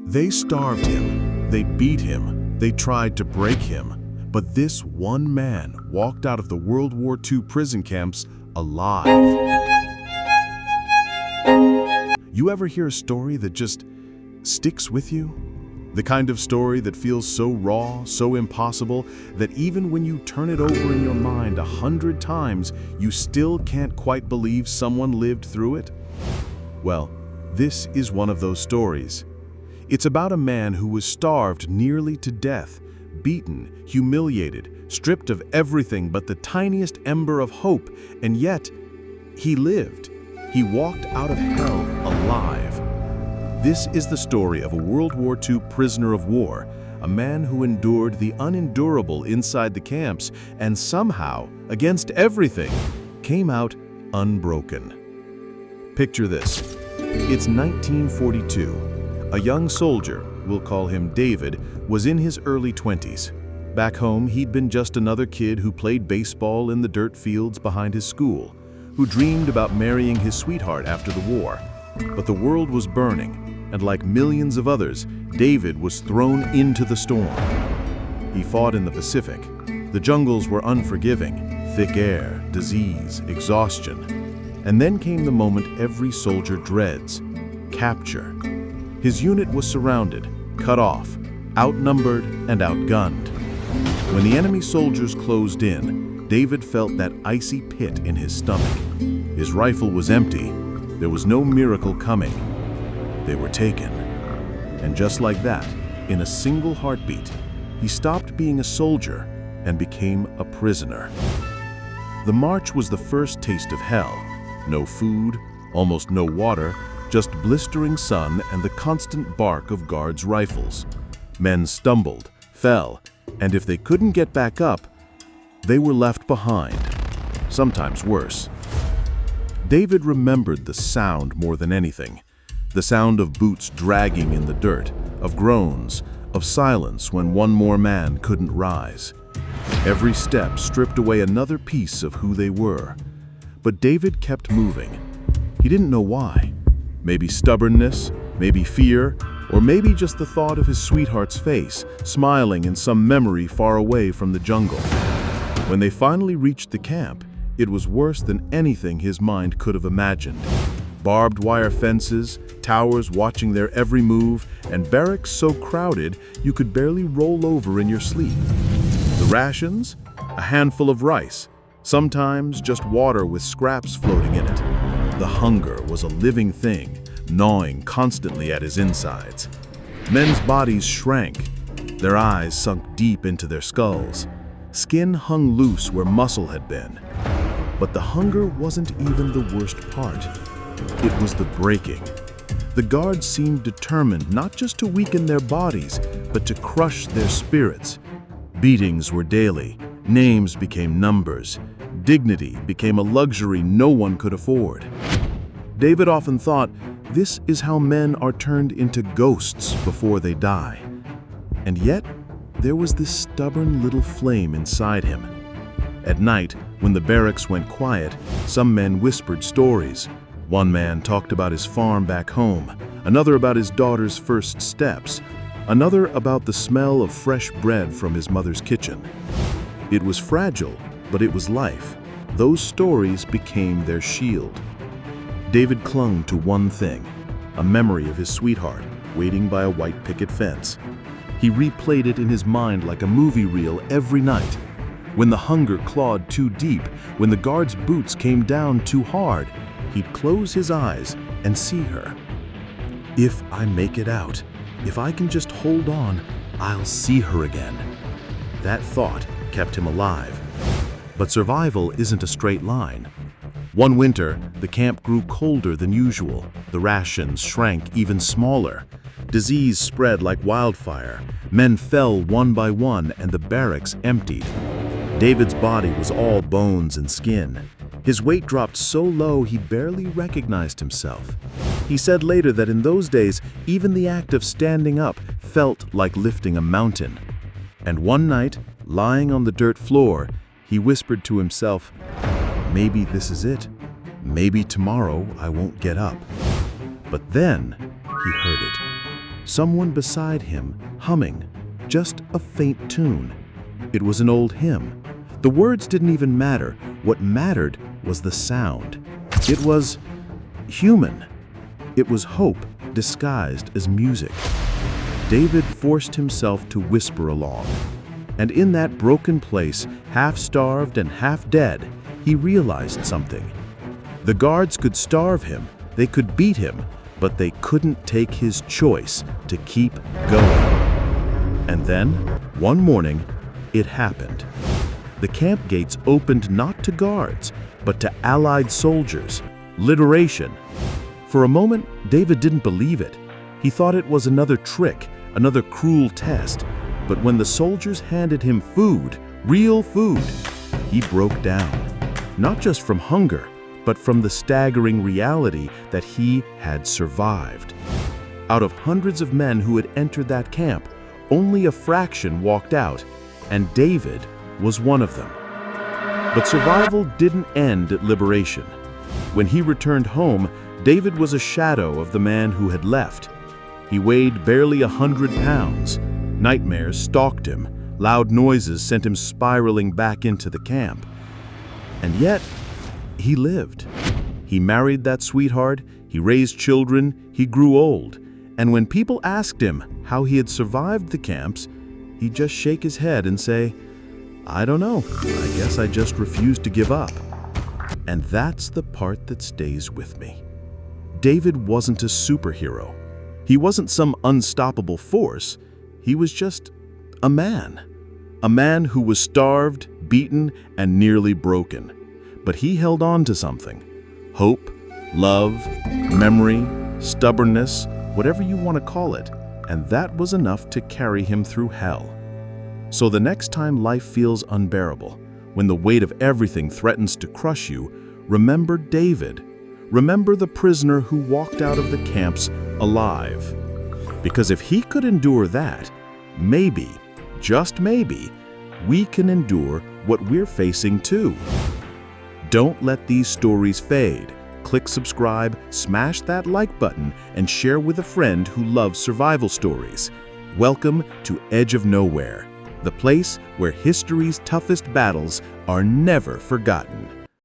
They starved him, they beat him, they tried to break him, but this one man walked out of the World War II prison camps alive. You ever hear a story that just sticks with you? The kind of story that feels so raw, so impossible, that even when you turn it over in your mind 100 times, you still can't quite believe someone lived through it? Well, this is one of those stories. It's about a man who was starved nearly to death, beaten, humiliated, stripped of everything but the tiniest ember of hope, and yet, he lived. He walked out of hell alive. This is the story of a World War II prisoner of war, a man who endured the unendurable inside the camps and somehow, against everything, came out unbroken. Picture this. It's 1942. A young soldier, we'll call him David, was in his early 20s. Back home, he'd been just another kid who played baseball in the dirt fields behind his school, who dreamed about marrying his sweetheart after the war. But the world was burning, and like millions of others, David was thrown into the storm. He fought in the Pacific. The jungles were unforgiving, thick air, disease, exhaustion. And then came the moment every soldier dreads: capture. His unit was surrounded, cut off, outnumbered and outgunned. When the enemy soldiers closed in, David felt that icy pit in his stomach. His rifle was empty. There was no miracle coming. They were taken. And just like that, in a single heartbeat, he stopped being a soldier and became a prisoner. The march was the first taste of hell. No food, almost no water, just blistering sun and the constant bark of guards' rifles. Men stumbled, fell, and if they couldn't get back up, they were left behind, sometimes worse. David remembered the sound more than anything. The sound of boots dragging in the dirt, of groans, of silence when one more man couldn't rise. Every step stripped away another piece of who they were. But David kept moving. He didn't know why. Maybe stubbornness, maybe fear, or maybe just the thought of his sweetheart's face, smiling in some memory far away from the jungle. When they finally reached the camp, it was worse than anything his mind could have imagined. Barbed wire fences, towers watching their every move, and barracks so crowded you could barely roll over in your sleep. The rations? A handful of rice, sometimes just water with scraps floating in it. The hunger was a living thing, gnawing constantly at his insides. Men's bodies shrank. Their eyes sunk deep into their skulls. Skin hung loose where muscle had been. But the hunger wasn't even the worst part. It was the breaking. The guards seemed determined not just to weaken their bodies, but to crush their spirits. Beatings were daily. Names became numbers. Dignity became a luxury no one could afford. David often thought, this is how men are turned into ghosts before they die. And yet, there was this stubborn little flame inside him. At night, when the barracks went quiet, some men whispered stories. One man talked about his farm back home, another about his daughter's first steps, another about the smell of fresh bread from his mother's kitchen. It was fragile, but it was life. Those stories became their shield. David clung to one thing, a memory of his sweetheart waiting by a white picket fence. He replayed it in his mind like a movie reel every night. When the hunger clawed too deep, when the guard's boots came down too hard, he'd close his eyes and see her. If I make it out, if I can just hold on, I'll see her again. That thought kept him alive. But survival isn't a straight line. One winter, the camp grew colder than usual. The rations shrank even smaller. Disease spread like wildfire. Men fell one by one and the barracks emptied. David's body was all bones and skin. His weight dropped so low he barely recognized himself. He said later that in those days, even the act of standing up felt like lifting a mountain. And one night, lying on the dirt floor, he whispered to himself, maybe this is it. Maybe tomorrow I won't get up. But then he heard it. someone beside him humming just a faint tune. It was an old hymn. The words didn't even matter. What mattered was the sound. It was human. It was hope disguised as music. David forced himself to whisper along. And in that broken place, half starved and half dead, he realized something. The guards could starve him, they could beat him, but they couldn't take his choice to keep going. And then, one morning, it happened. The camp gates opened not to guards, but to Allied soldiers. Liberation. For a moment, David didn't believe it. He thought it was another trick, another cruel test. But when the soldiers handed him food, real food, he broke down. Not just from hunger, but from the staggering reality that he had survived. Out of hundreds of men who had entered that camp, only a fraction walked out, and David was one of them. But survival didn't end at liberation. When he returned home, David was a shadow of the man who had left. He weighed barely 100 pounds. Nightmares stalked him. Loud noises sent him spiraling back into the camp. And yet, he lived. He married that sweetheart, he raised children, he grew old. And when people asked him how he had survived the camps, he'd just shake his head and say, "I don't know. I guess I just refused to give up." And that's the part that stays with me. David wasn't a superhero. He wasn't some unstoppable force. He was just a man. A man who was starved, beaten, and nearly broken. But he held on to something. Hope, love, memory, stubbornness, whatever you want to call it. And that was enough to carry him through hell. So the next time life feels unbearable, when the weight of everything threatens to crush you, remember David. Remember the prisoner who walked out of the camps alive. Because if he could endure that, maybe, just maybe, we can endure what we're facing too. Don't let these stories fade. Click subscribe, smash that like button, and share with a friend who loves survival stories. Welcome to Edge of Nowhere, the place where history's toughest battles are never forgotten.